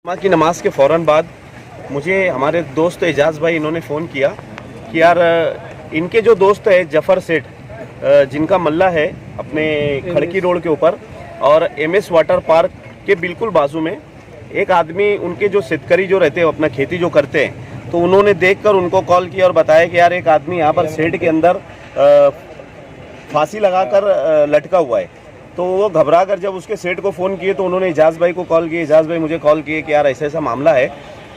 जुम्मा की नमाज के फ़ौरन बाद मुझे हमारे दोस्त एजाज़ भाई इन्होंने फ़ोन किया कि यार इनके जो दोस्त है जफ़र सेठ जिनका मल्ला है अपने खड़की रोड के ऊपर और एमएस वाटर पार्क के बिल्कुल बाजू में एक आदमी उनके जो शेतकरी जो रहते हैं अपना खेती जो करते हैं तो उन्होंने देखकर उनको कॉल किया और बताया कि यार एक आदमी यहाँ पर शेड के अंदर फांसी लगाकर लटका हुआ है। तो वो घबरा कर जब उसके सेठ को फ़ोन किए तो उन्होंने एजाज़ भाई को कॉल किया। एजाज़ भाई मुझे कॉल किए कि यार ऐसा ऐसा मामला है,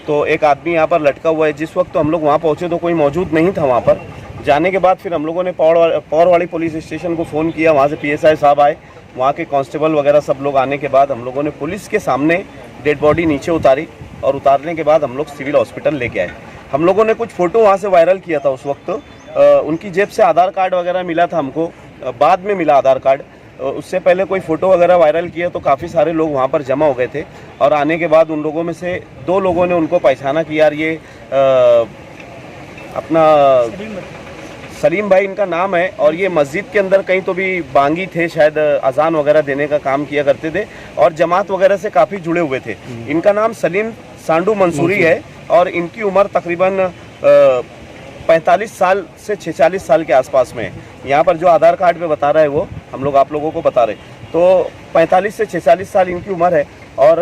तो एक आदमी यहाँ पर लटका हुआ है। जिस वक्त तो हम लोग वहाँ पहुँचे तो कोई मौजूद नहीं था वहाँ पर। जाने के बाद फिर हम लोगों ने पौरवाड़ी पुलिस स्टेशन को फ़ोन किया, वहाँ से PSI साहब आए, वहाँ के कांस्टेबल वगैरह सब लोग आने के बाद हम लोगों ने पुलिस के सामने डेड बॉडी नीचे उतारी और उतारने के बाद हम लोग सिविल हॉस्पिटल लेके आए। हम लोगों ने कुछ फ़ोटो वहाँ से वायरल किया था उस वक्त। उनकी जेब से आधार कार्ड वगैरह मिला था हमको, बाद में मिला आधार कार्ड। उससे पहले कोई फ़ोटो वगैरह वायरल किया तो काफ़ी सारे लोग वहाँ पर जमा हो गए थे और आने के बाद उन लोगों में से 2 लोगों ने उनको पहचाना कि यार ये अपना सलीम भाई इनका नाम है और ये मस्जिद के अंदर कहीं तो भी बांगी थे, शायद अजान वगैरह देने का काम किया करते थे और जमात वगैरह से काफ़ी जुड़े हुए थे। इनका नाम सलीम सांडू मंसूरी है और इनकी उम्र तकरीबन 45 साल से 46 साल के आसपास में है। यहाँ पर जो आधार कार्ड पे बता रहा है वो हम लोग आप लोगों को बता रहे, तो 45 से 46 साल इनकी उम्र है और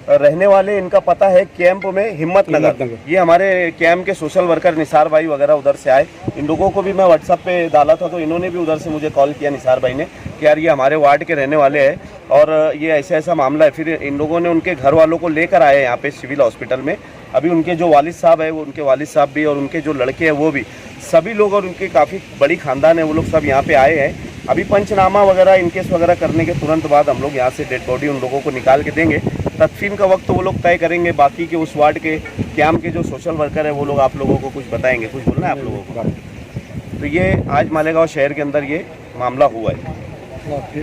रहने वाले इनका पता है कैंप में हिम्मत नगर। ये हमारे कैंप के सोशल वर्कर निसार भाई वगैरह उधर से आए। इन लोगों को भी मैं व्हाट्सएप पे डाला था तो इन्होंने भी उधर से मुझे कॉल किया, निसार भाई ने, कि यार ये हमारे वार्ड के रहने वाले हैं और ये ऐसा ऐसा मामला है। फिर इन लोगों ने उनके घर वालों को लेकर आए यहाँ पे सिविल हॉस्पिटल में। अभी उनके जो वालिद साहब है वो, उनके वालिद साहब भी और उनके जो लड़के हैं वो भी, सभी लोग और उनके काफ़ी बड़ी ख़ानदान है वो लोग सब यहाँ पे आए हैं। अभी पंचनामा वगैरह इनकेस वगैरह करने के तुरंत बाद हम लोग यहाँ से डेड बॉडी उन लोगों को निकाल के देंगे। तदफीन का वक्त तो वो लोग तय करेंगे, बाकी के उस वार्ड के कैंप के जो सोशल वर्कर है वो लोग आप लोगों को कुछ बताएंगे। कुछ बोलना है आप लोगों को? तो ये आज मालेगांव शहर के अंदर ये मामला हुआ है।